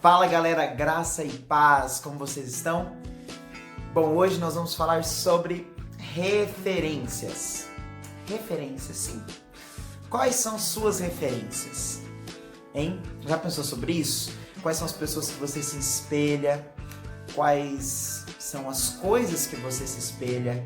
Fala galera, graça e paz, como vocês estão? Bom, hoje nós vamos falar sobre referências. Referências, sim. Quais são suas referências? Hein? Já pensou sobre isso? Quais são as pessoas que você se espelha? Quais são as coisas que você se espelha?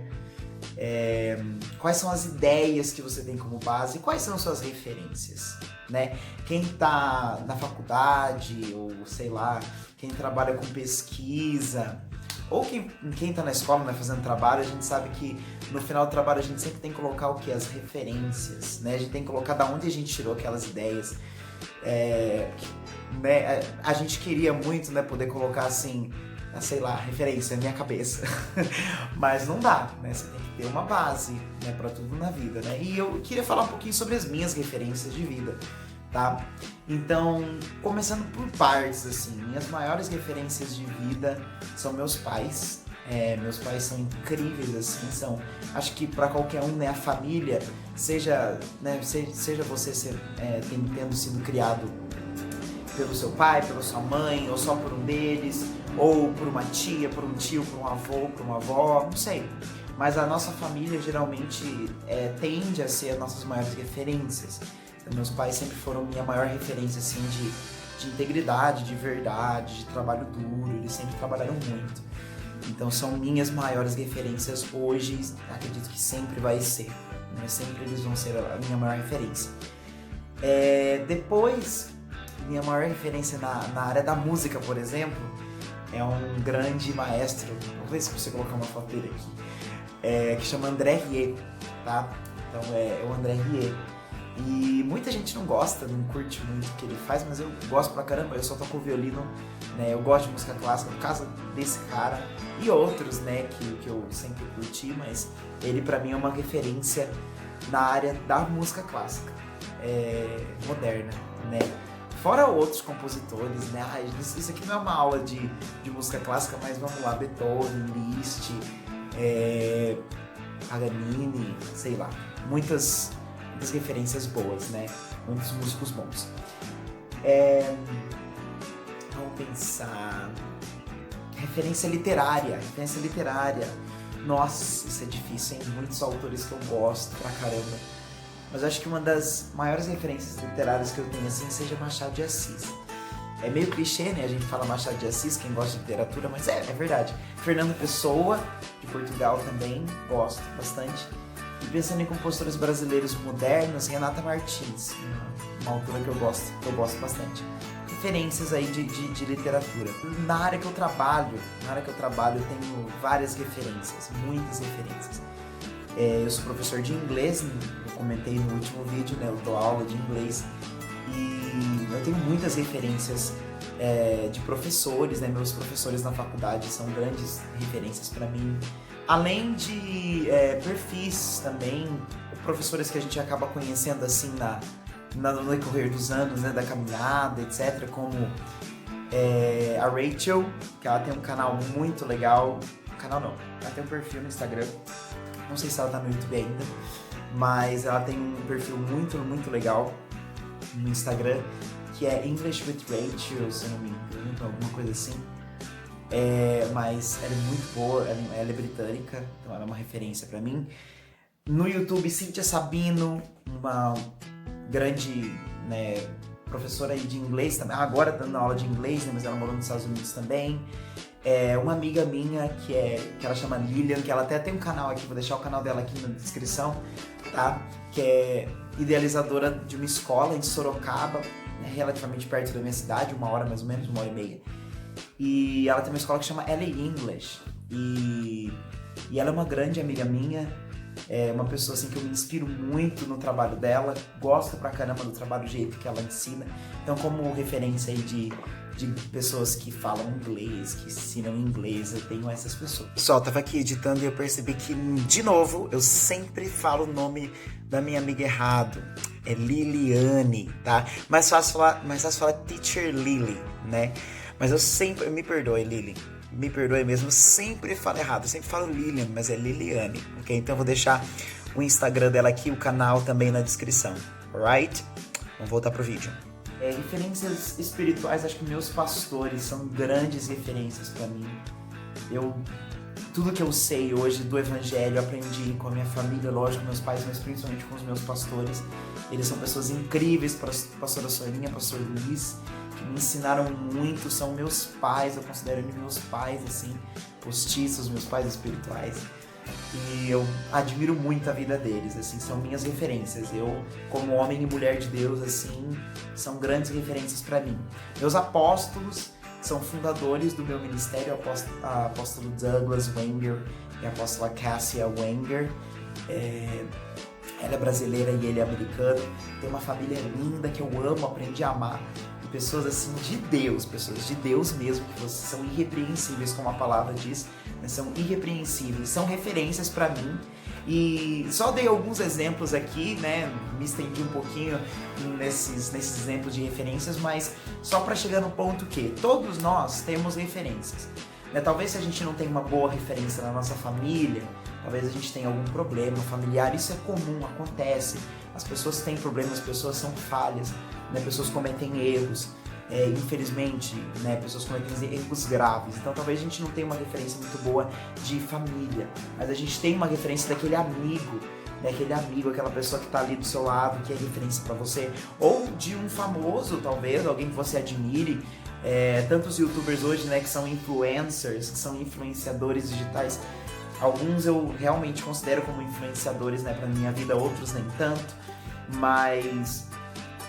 Quais são as ideias que você tem como base? Quais são suas referências? Né? Quem está na faculdade, ou sei lá, quem trabalha com pesquisa, ou quem está na escola, né, fazendo trabalho, a gente sabe que no final do trabalho a gente sempre tem que colocar o que? As referências, né? A gente tem que colocar da onde a gente tirou aquelas ideias. Né? A gente queria muito, né, poder colocar assim, sei lá, referência na minha cabeça, mas não dá, né? Você tem que ter uma base, né, para tudo na vida, né? E eu queria falar um pouquinho sobre as minhas referências de vida, tá? Então, começando por partes, assim, minhas maiores referências de vida são meus pais. Meus pais são incríveis, assim, acho que para qualquer um, né, a família, seja você tendo sido criado pelo seu pai, pela sua mãe, ou só por um deles, ou por uma tia, por um tio, por um avô, por uma avó, não sei. Mas a nossa família geralmente tende a ser as nossas maiores referências. Então, meus pais sempre foram minha maior referência, assim, de integridade, de verdade, de trabalho duro, eles sempre trabalharam muito. Então são minhas maiores referências hoje, acredito que sempre vai ser, né? Sempre eles vão ser a minha maior referência. Depois, minha maior referência na área da música, por exemplo, é um grande maestro, vou ver se você colocar uma foto dele aqui, que chama André Rieu, tá? Então é o André Rieu. E muita gente não gosta, não curte muito o que ele faz, mas eu gosto pra caramba, eu só toco violino, né? Eu gosto de música clássica por causa desse cara e outros, né, que eu sempre curti, mas ele pra mim é uma referência na área da música clássica, moderna, né? Fora outros compositores, né? Isso aqui não é uma aula de música clássica, mas vamos lá, Beethoven, Liszt, Paganini, sei lá, muitas referências boas, né? Muitos músicos bons. Vamos pensar. Referência literária. Nossa, isso é difícil, hein? Muitos autores que eu gosto pra caramba. Mas eu acho que uma das maiores referências literárias que eu tenho, assim, seja Machado de Assis. É meio clichê, né? A gente fala Machado de Assis, quem gosta de literatura, mas é verdade. Fernando Pessoa, de Portugal também, gosto bastante. E pensando em compositores brasileiros modernos, Renata Martins, uma autora que eu gosto bastante. Referências aí de literatura. Na área que eu trabalho, eu tenho várias referências, muitas referências. Eu sou professor de inglês, eu comentei no último vídeo, né? Eu dou aula de inglês e eu tenho muitas referências de professores, né? Meus professores na faculdade são grandes referências para mim. Além de perfis também, professores que a gente acaba conhecendo assim no decorrer dos anos, né, da caminhada, etc. Como a Rachel, que ela tem um canal muito legal. Canal não, ela tem um perfil no Instagram. Não sei se ela tá no YouTube ainda, mas ela tem um perfil muito, muito legal no Instagram, que é English with Rachel, se eu não me engano, alguma coisa assim. Mas ela é muito boa, ela é britânica, então ela é uma referência pra mim. No YouTube, Cíntia Sabino, uma grande, né, professora aí de inglês também, agora dando aula de inglês, né, mas ela morou nos Estados Unidos também. Uma amiga minha que ela chama Lilian, que ela até tem um canal aqui, vou deixar o canal dela aqui na descrição, tá? Que é idealizadora de uma escola em Sorocaba, né, relativamente perto da minha cidade, 1 hora mais ou menos, 1 hora e meia. E ela tem uma escola que chama LA English. E ela é uma grande amiga minha, uma pessoa assim que eu me inspiro muito no trabalho dela, gosto pra caramba do trabalho, do jeito que ela ensina. Então, como referência aí de pessoas que falam inglês, que ensinam inglês, eu tenho essas pessoas. Pessoal, eu tava aqui editando e eu percebi que, de novo, eu sempre falo o nome da minha amiga errado. É Liliane, tá? Mais fácil falar Teacher Lily, né? Mas me perdoe, Lily, me perdoe mesmo, eu sempre falo errado, eu sempre falo Lilian, mas é Liliane, ok? Então eu vou deixar o Instagram dela aqui, o canal também na descrição, alright? Vamos voltar pro vídeo. Referências espirituais, acho que meus pastores são grandes referências para mim. Tudo que eu sei hoje do Evangelho, eu aprendi com a minha família, lógico, meus pais, mas principalmente com os meus pastores. Eles são pessoas incríveis, pastora Sorinha, pastor Luiz, que me ensinaram muito, são meus pais, eu considero eles meus pais, assim, postiços, meus pais espirituais. E eu admiro muito a vida deles, assim, são minhas referências. Eu, como homem e mulher de Deus, assim, são grandes referências para mim. Meus apóstolos são fundadores do meu ministério, a apóstolo Douglas Wenger e a apóstola Cassia Wenger. Ela é brasileira e ele é americano. Tem uma família linda que eu amo, aprendi a amar. E pessoas assim pessoas de Deus mesmo, que são irrepreensíveis, como a palavra diz, né? São irrepreensíveis, são referências para mim. E só dei alguns exemplos aqui, né? Me estendi um pouquinho nesses exemplos de referências, mas só para chegar no ponto que todos nós temos referências, né? Talvez se a gente não tenha uma boa referência na nossa família, talvez a gente tenha algum problema familiar, isso é comum, acontece. As pessoas têm problemas, as pessoas são falhas, né? Pessoas cometem erros. Infelizmente, né, pessoas cometem erros graves. Então talvez a gente não tenha uma referência muito boa de família, mas a gente tem uma referência daquele amigo, né, aquela pessoa que está ali do seu lado, que é referência para você, ou de um famoso, talvez, alguém que você admire. Tantos youtubers hoje, né, que são influencers, que são influenciadores digitais. Alguns eu realmente considero como influenciadores, né, para minha vida, outros nem tanto, mas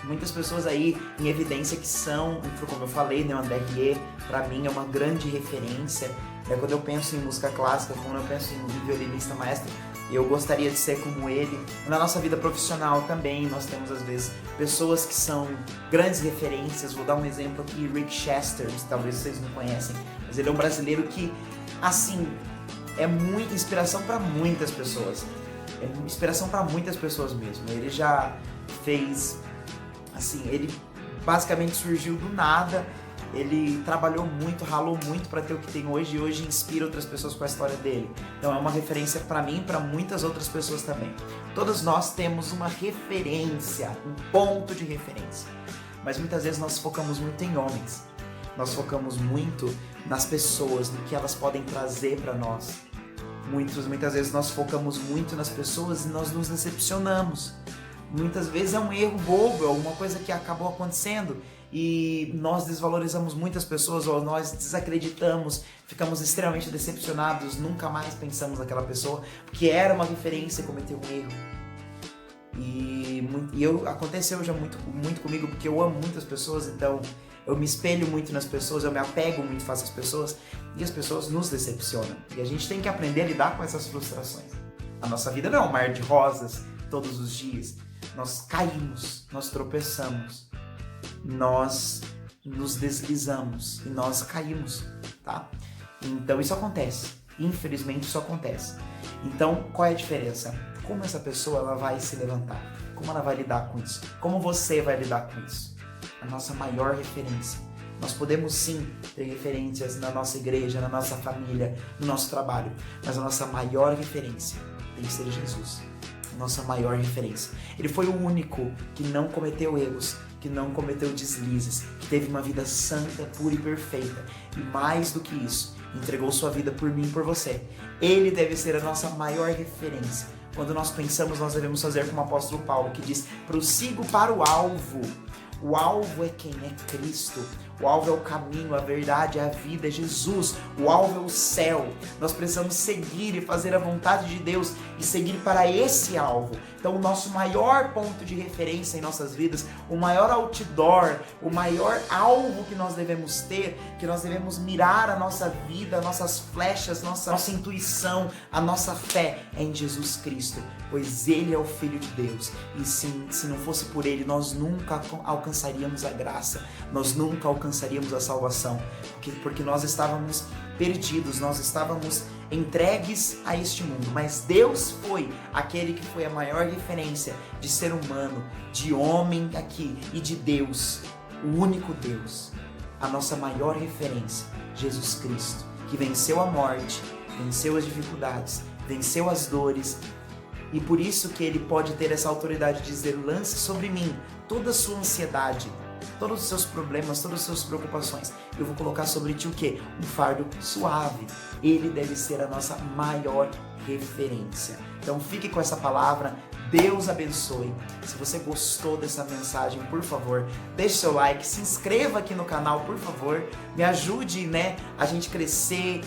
muitas pessoas aí em evidência que são, como eu falei, né, o André Rieu, pra mim é uma grande referência. Quando eu penso em música clássica, quando eu penso em violinista maestro, eu gostaria de ser como ele. Na nossa vida profissional também, nós temos às vezes pessoas que são grandes referências. Vou dar um exemplo aqui, Rick Chester, talvez vocês não conhecem, mas ele é um brasileiro que, assim, é muita inspiração para muitas pessoas. É inspiração para muitas pessoas mesmo. Ele já fez... Assim, ele basicamente surgiu do nada, ele trabalhou muito, ralou muito para ter o que tem hoje e hoje inspira outras pessoas com a história dele. Então é uma referência para mim e para muitas outras pessoas também. Todos nós temos uma referência, um ponto de referência, mas muitas vezes nós focamos muito em homens, nós focamos muito nas pessoas, no que elas podem trazer para nós. Muitas vezes nós focamos muito nas pessoas e nós nos decepcionamos. Muitas vezes é um erro bobo, é alguma coisa que acabou acontecendo e nós desvalorizamos muitas pessoas ou nós desacreditamos, ficamos extremamente decepcionados, nunca mais pensamos naquela pessoa porque era uma referência e cometeu um erro. Aconteceu já muito comigo porque eu amo muitas pessoas, então eu me espelho muito nas pessoas, eu me apego muito fácil às pessoas e as pessoas nos decepcionam. E a gente tem que aprender a lidar com essas frustrações. A nossa vida não é um mar de rosas todos os dias. Nós caímos, nós tropeçamos, nós nos deslizamos e nós caímos, tá? Então isso acontece, infelizmente isso acontece. Então qual é a diferença? Como essa pessoa ela vai se levantar? Como ela vai lidar com isso? Como você vai lidar com isso? A nossa maior referência. Nós podemos sim ter referências na nossa igreja, na nossa família, no nosso trabalho, mas a nossa maior referência tem que ser Jesus. Nossa maior referência. Ele foi o único que não cometeu erros, que não cometeu deslizes, que teve uma vida santa, pura e perfeita. E mais do que isso, entregou sua vida por mim e por você. Ele deve ser a nossa maior referência. Quando nós pensamos, nós devemos fazer como o apóstolo Paulo, que diz: prossigo para o alvo. O alvo é quem? É Cristo. O alvo é o caminho, a verdade, a vida, é Jesus. O alvo é o céu. Nós precisamos seguir e fazer a vontade de Deus e seguir para esse alvo. Então o nosso maior ponto de referência em nossas vidas, o maior outdoor, o maior alvo que nós devemos ter, que nós devemos mirar a nossa vida, nossas flechas, nossa intuição, a nossa fé é em Jesus Cristo, pois Ele é o Filho de Deus. E se não fosse por Ele, nós nunca alcançaríamos a graça, nós nunca alcançaríamos a salvação, porque nós estávamos perdidos, nós estávamos entregues a este mundo, mas Deus foi aquele que foi a maior referência de ser humano, de homem aqui e de Deus, o único Deus, a nossa maior referência, Jesus Cristo, que venceu a morte, venceu as dificuldades, venceu as dores, e por isso que Ele pode ter essa autoridade de dizer: lance sobre mim toda a sua ansiedade, todos os seus problemas, todas as suas preocupações. Eu vou colocar sobre ti o quê? Um fardo suave. Ele deve ser a nossa maior referência. Então fique com essa palavra. Deus abençoe. Se você gostou dessa mensagem, por favor, deixe seu like, se inscreva aqui no canal, por favor, me ajude, a gente crescer,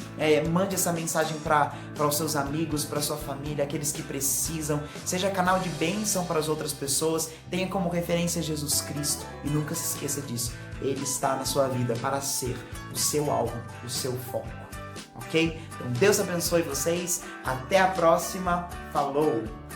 mande essa mensagem para os seus amigos, para sua família, aqueles que precisam, seja canal de bênção para as outras pessoas, tenha como referência Jesus Cristo e nunca se esqueça disso, Ele está na sua vida para ser o seu alvo, o seu foco, ok? Então Deus abençoe vocês, até a próxima, falou!